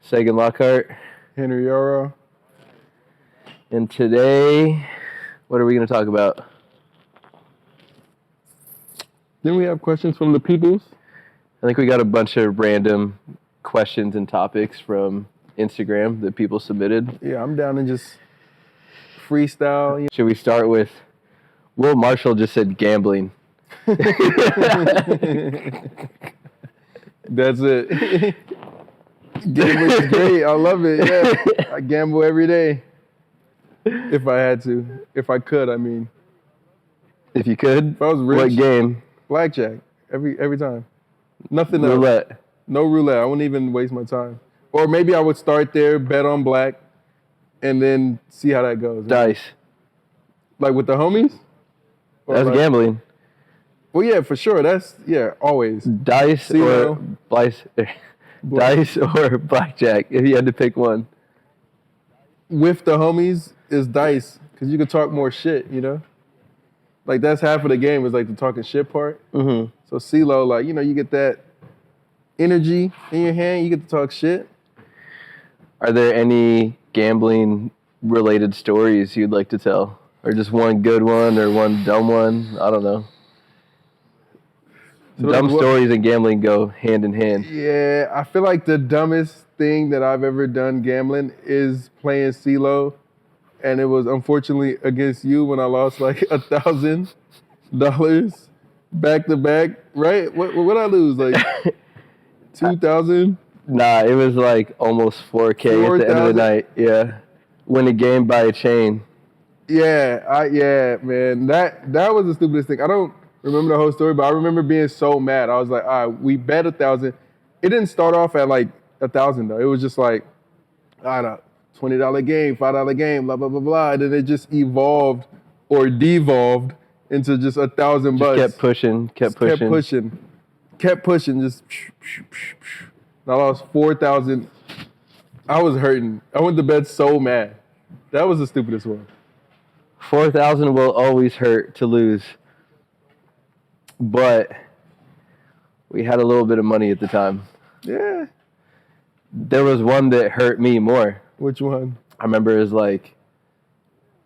Sagan Lockhart. Henri Yoro. And today, what are we going to talk about? Didn't we have questions from the peoples? I think we got a bunch of random questions and topics from Instagram that people submitted. Yeah, I'm down to just freestyle. Should we start with Will Marshall just said gambling? That's it. Gambling is great. I love it. Yeah, I gamble every day. If I had to. If I could, I mean. If you could? If I was rich. What game? Blackjack. Every time. Nothing else. Roulette. No roulette. I wouldn't even waste my time. Or maybe I would start there, bet on black, and then see how that goes. Dice. Like with the homies? Or That's like, gambling. Well, yeah, for sure. That's, yeah, always. Dice or Dice or blackjack, if you had to pick one. With the homies is dice, because you can talk more shit, you know? Like, that's half of the game is, like, the talking shit part. Mm-hmm. So CeeLo, like, you know, you get that energy in your hand, you get to talk shit. Are there any gambling-related stories you'd like to tell? Or just one good one or one dumb one? I don't know. So dumb stories and gambling go hand in hand. Yeah, I feel like the dumbest thing that I've ever done gambling is playing CeeLo. And it was unfortunately against you when I lost like $1,000 back to back, right? What I lose? Like 2,000? Nah, it was like almost 4K at the end of the night. Yeah. Win a game by a chain. Yeah, man. That was the stupidest thing. I don't remember the whole story, but I remember being so mad. I was like, all right, we bet 1,000. It didn't start off at like 1,000 though. It was just like, I don't know, $20 game, $5 game, blah, blah, blah, blah. And then it just evolved or devolved into just $1,000 bucks. Kept pushing. Just. And I lost 4,000. I was hurting. I went to bed so mad. That was the stupidest one. 4,000 will always hurt to lose. But we had a little bit of money at the time. Yeah. There was one that hurt me more. Which one? I remember it was like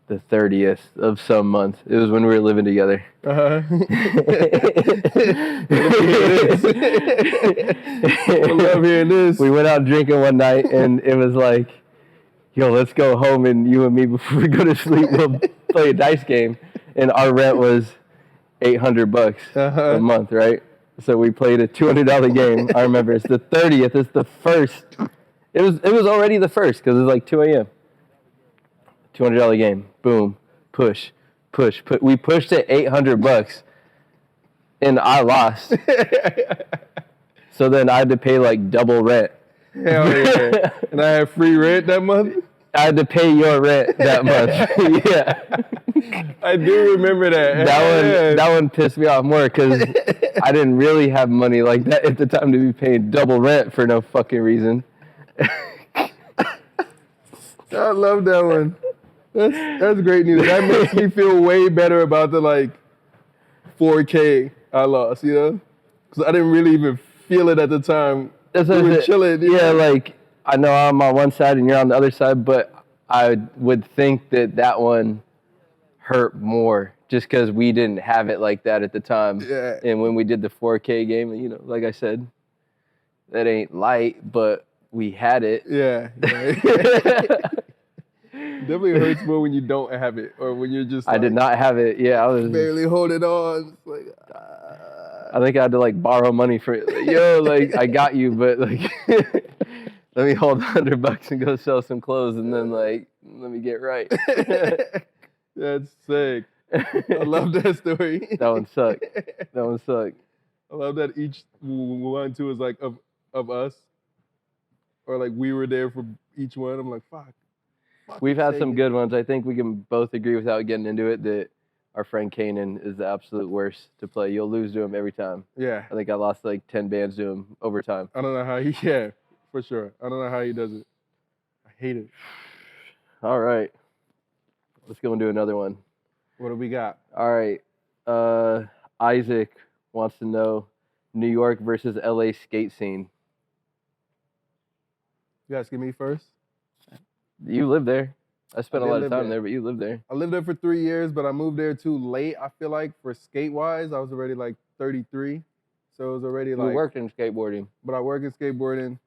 the 30th of some month. It was when we were living together. Uh-huh. I love hearing this. We went out drinking one night, and it was like, yo, let's go home, and you and me, before we go to sleep, we'll play a dice game. And our rent was $800 a month, right? So we played a $200 game. I remember it's the 30th. It's the first. It was already the first because it was like 2 a.m. $200 game. Boom. Push. We pushed it $800 and I lost. So then I had to pay like double rent. Hell yeah. And I had free rent that month? I had to pay your rent that month. Yeah. I do remember that. That one pissed me off more because I didn't really have money like that at the time to be paying double rent for no fucking reason. I love that one. That's great news. That makes me feel way better about the like 4K I lost, you know? Because I didn't really even feel it at the time. We were chilling. Yeah, like I know I'm on one side and you're on the other side, but I would think that one hurt more just because we didn't have it like that at the time. Yeah. And when we did the 4K game, you know, like I said, that ain't light, but we had it. Yeah. Definitely hurts more when you don't have it or when you're just I did not have it. Yeah, I was barely holding on. Like, I think I had to like borrow money for it. Like, yo, like I got you, but like let me hold $100 and go sell some clothes and then like let me get right. That's sick. I love that story. That one sucked. I love that each one too is like of us. Or like we were there for each one. I'm like, fuck. We've had some good ones. I think we can both agree without getting into it that our friend Kanan is the absolute worst to play. You'll lose to him every time. Yeah. I think I lost like 10 bands to him over time. I don't know how yeah, for sure. I don't know how he does it. I hate it. All right. Let's go and do another one. What do we got? All right. Isaac wants to know New York versus LA skate scene. You asking me first? You live there. I spent a lot of live time there. there, but you live there. I lived there for 3 years, but I moved there too late. I feel like for skate-wise, I was already like 33. So it was already like... You worked in skateboarding. But I work in skateboarding.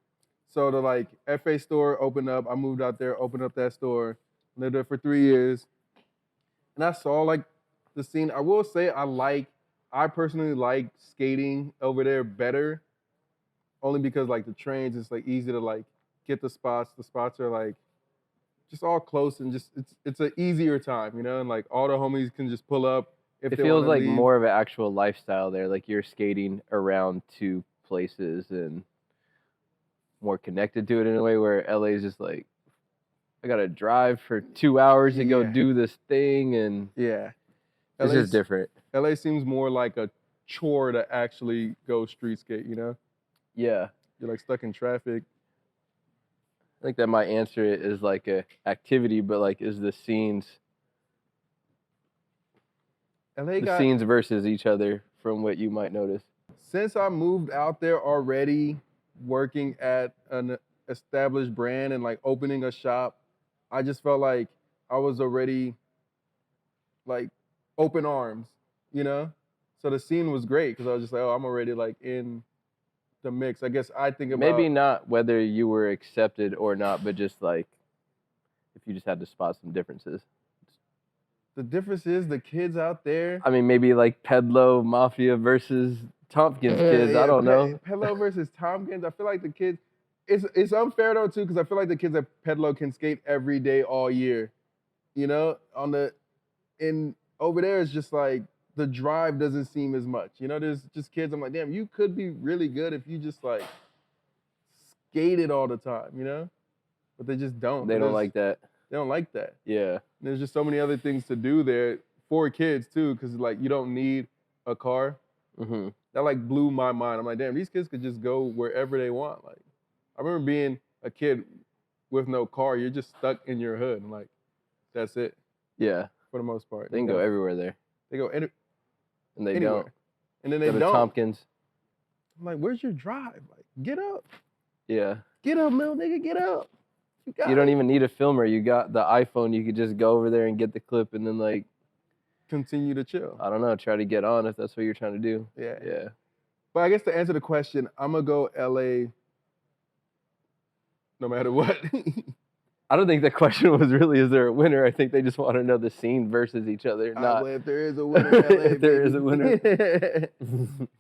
So the like FA store opened up. I moved out there, opened up that store, lived there for 3 years. And I saw like the scene. I will say I personally like skating over there better. Only because like the trains, it's like easy to like get the spots. The spots are like just all close and just it's an easier time, you know, and like all the homies can just pull up if It they feels want to like leave. more of an actual lifestyle there. Like you're skating around two places and more connected to it in a way, where LA is just like, I gotta drive for 2 hours to go do this thing, and yeah, it's just different. LA seems more like a chore to actually go street skate, you know? Yeah. You're like stuck in traffic. I think that might answer it as like a activity, but like is the scenes scenes versus each other from what you might notice. Since I moved out there already, working at an established brand and like opening a shop, I just felt like I was already like open arms, you know? So the scene was great because I was just like, oh, I'm already like in the mix. I guess I think about... Maybe not whether you were accepted or not, but just like if you just had to spot some differences. The difference is the kids out there... I mean, maybe like Pedlo Mafia versus Tompkins kids. I don't know. Pedlo versus Tompkins. I feel like the kids... It's unfair though too, because I feel like the kids at Pedlo can skate every day all year. You know, over there it's just like the drive doesn't seem as much. You know, there's just kids. I'm like, damn, you could be really good if you just like skated all the time. You know, but they just don't. They don't like that. They don't like that. Yeah. And there's just so many other things to do there for kids too, because like you don't need a car. Mm-hmm. That like blew my mind. I'm like, damn, these kids could just go wherever they want. Like, I remember being a kid with no car. You're just stuck in your hood. And like, that's it. Yeah. For the most part. They can go everywhere there. They go and they anywhere. don't. And then they go to don't. Tompkins. I'm like, where's your drive? Like, get up. Yeah. Get up, little nigga. Get up. You don't even need a filmer. You got the iPhone. You could just go over there and get the clip and then like continue to chill. I don't know. Try to get on if that's what you're trying to do. Yeah. Yeah. But I guess to answer the question, I'm gonna go LA no matter what. I don't think the question was really, is there a winner? I think they just want to know the scene versus each other. Not if there is a winner, LA, if there is a winner.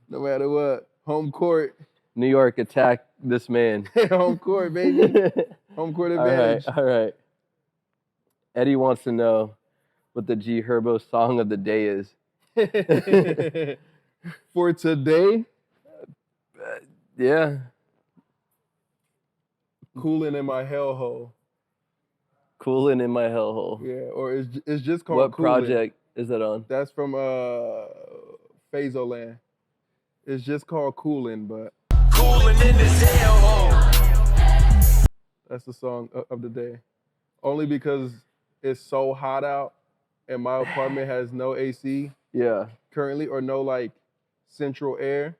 No matter what. Home court. New York, attack this man. Home court, baby. Home court advantage. All right. Eddie wants to know what the G Herbo song of the day is. For today? Yeah. Coolin' in my hellhole. Coolin' in my hellhole. Yeah, or it's just called What Coolin'. project is that on? That's from Phasoland. It's just called Coolin', but Coolin' in this hellhole. That's the song of the day. Only because it's so hot out and my apartment has no AC. Yeah. Currently, or no like central air.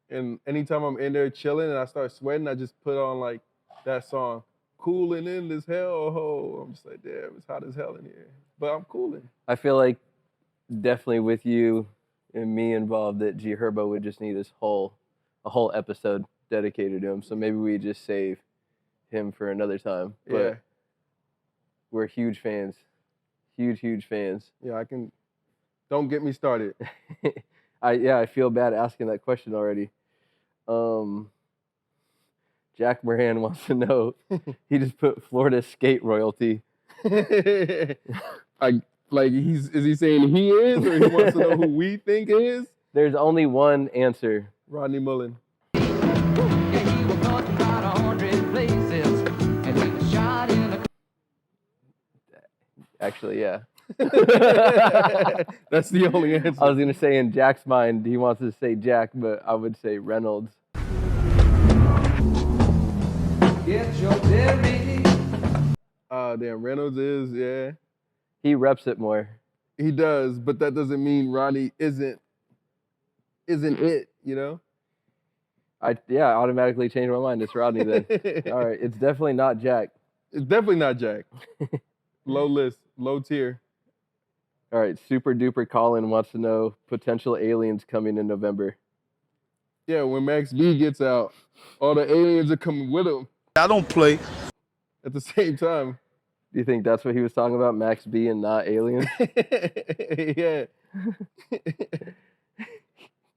And anytime I'm in there chilling and I start sweating, I just put on like that song, Cooling in this hellhole. I'm just like, damn, it's hot as hell in here. But I'm cooling. I feel like definitely with you and me involved that G Herbo would just need a whole episode dedicated to him. So maybe we just save him for another time. But yeah. We're huge fans. Huge fans. Yeah, don't get me started. I feel bad asking that question already. Jack Moran wants to know. He just put Florida skate royalty. Is he saying he is, or he wants to know who we think is? There's only one answer. Rodney Mullen. Actually, yeah. That's the only answer. I was gonna say in Jack's mind, he wants to say Jack, but I would say Reynolds. Get your damn, Reynolds is, yeah. He reps it more. He does, but that doesn't mean Ronnie isn't it, you know? I automatically changed my mind. It's Rodney then. All right, it's definitely not Jack. It's definitely not Jack. Low list, low tier. All right, Super Duper Colin wants to know potential aliens coming in November. Yeah, when Max B gets out, all the aliens are coming with him. I don't play. At the same time. Do you think that's what he was talking about, Max B and not aliens? Yeah.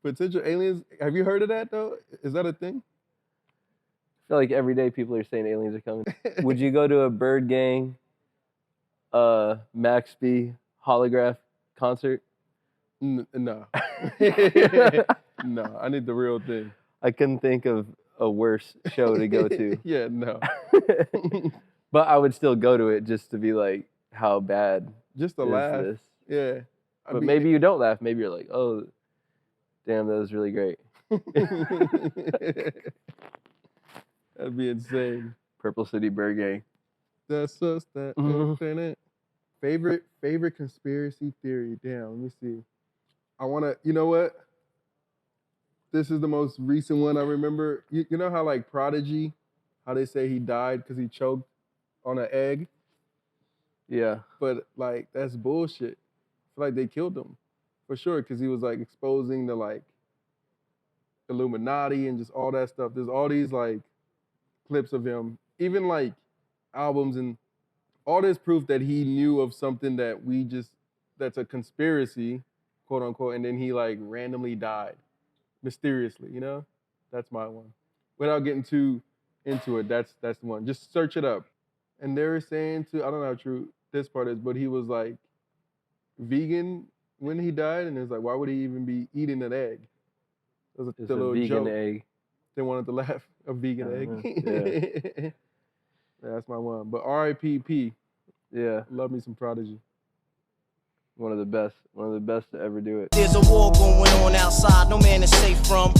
Potential aliens. Have you heard of that though? Is that a thing? I feel like every day people are saying aliens are coming. Would you go to a Bird Gang, Max B holograph concert? No. No, I need the real thing. I couldn't think of a worse show to go to. Yeah, no. But I would still go to it just to be like, how bad Just to is laugh. this? Yeah. But maybe you don't laugh. Maybe you're like, oh, damn, that was really great. That'd be insane. Purple City Bird Gang. That's us. That. Favorite conspiracy theory. Damn, let me see. I want to, you know what? This is the most recent one I remember. You know how like Prodigy, how they say he died because he choked on an egg? Yeah. But like, that's bullshit. I feel like they killed him for sure because he was like exposing the like Illuminati and just all that stuff. There's all these like clips of him, even like albums and all this proof that he knew of something that that's a conspiracy, quote unquote, and then he like randomly died mysteriously, you know? That's my one. Without getting too into it, that's the one. Just search it up. And they were saying I don't know how true this part is, but he was like vegan when he died, and it was like, why would he even be eating an egg? It was It's a a little vegan joke. egg. They wanted to laugh. A vegan egg. Yeah. Yeah, that's my one. But R.I.P.P. Yeah. Love me some Prodigy. One of the best to ever do it. There's a war going on outside, no man is safe from.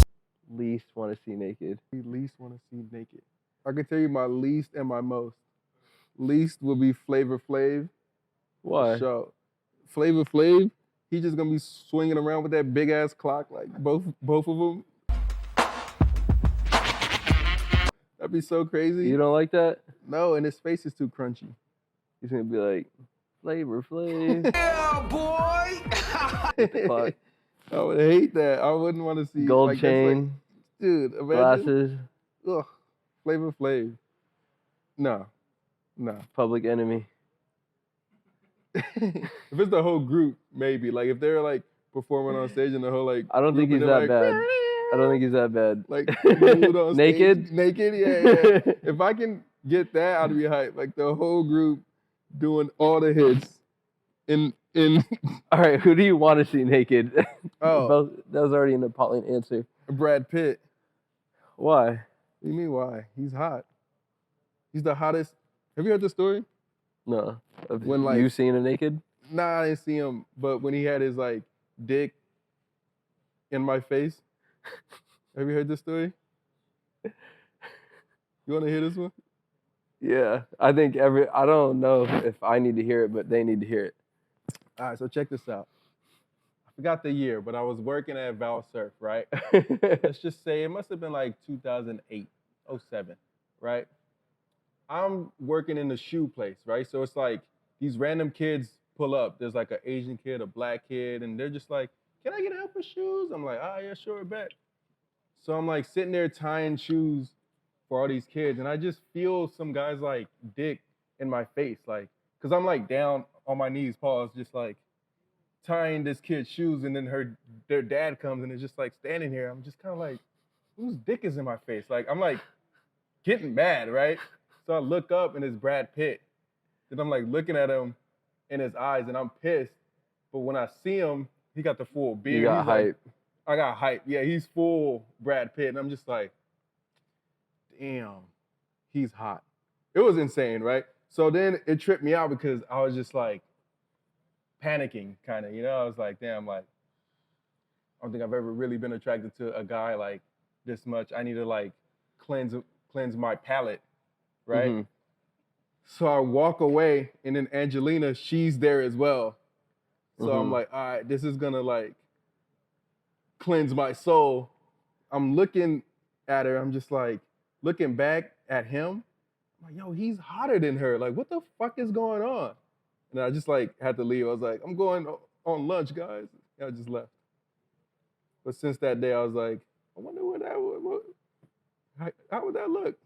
Least want to see naked. Least want to see naked. I can tell you my least and my most. Least will be Flavor Flav. Why? So, Flavor Flav, he just gonna be swinging around with that big ass clock, like both of them. That'd be so crazy. You don't like that? No, and his face is too crunchy. He's gonna be like, Flavor Flav. Yeah, boy. With the clock. I would hate that. I wouldn't want to see Gold like, chain. Dude, imagine. Glasses. Ugh. Flavor Flav. No. Public Enemy. If it's the whole group, maybe. Like if they're like performing on stage and the whole like I don't think he's group, that and they're bad. I don't think he's that bad. like nude on Naked? stage. Naked, yeah. If I can get that, I'd be hyped. Like the whole group doing all the hits in All right, who do you want to see naked? Oh. That was already an appalling answer. Brad Pitt. Why? What do you mean why? He's hot. He's the hottest. Have you heard the story? No. Of When, like- you seeing him naked? Nah, I didn't see him. But when he had his like dick in my face. Have you heard this story? You want to hear this one? Yeah. I think I don't know if I need to hear it, but they need to hear it. All right, so check this out. I forgot the year, but I was working at Val Surf, right? Let's just say it must have been like 2008, 07, right? I'm working in the shoe place, right? So it's like these random kids pull up. There's like an Asian kid, a black kid, and they're just like, can I get help with shoes? I'm like, yeah, sure, bet. So I'm like sitting there tying shoes for all these kids, and I just feel some guy's like dick in my face, like, cause I'm like down on my knees, pause, just like tying this kid's shoes, and then their dad comes and is just like standing here. I'm just kind of like, whose dick is in my face? Like, I'm like getting mad, right? So I look up and it's Brad Pitt. Then I'm like looking at him in his eyes and I'm pissed. But when I see him, he got the full beard. You got He's like, hype. I got hype. Yeah, he's full Brad Pitt. And I'm just like, damn, he's hot. It was insane, right? So then it tripped me out because I was just like panicking kind of, you know? I was like, damn, like, I don't think I've ever really been attracted to a guy like this much. I need to like cleanse my palate, right? Mm-hmm. So I walk away and then Angelina, she's there as well. So I'm like, all right, this is gonna like cleanse my soul. I'm looking at her. I'm just like looking back at him. I'm like, yo, he's hotter than her. Like, what the fuck is going on? And I just like had to leave. I was like, I'm going on lunch, guys. And I just left. But since that day, I was like, I wonder what that would, how would that look?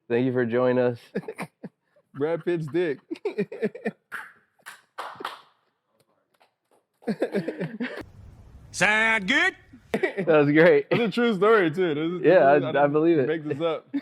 Thank you for joining us. Brad Pitt's dick. Sound good? That was great. It's a true story too. Yeah, I believe it. Make this up.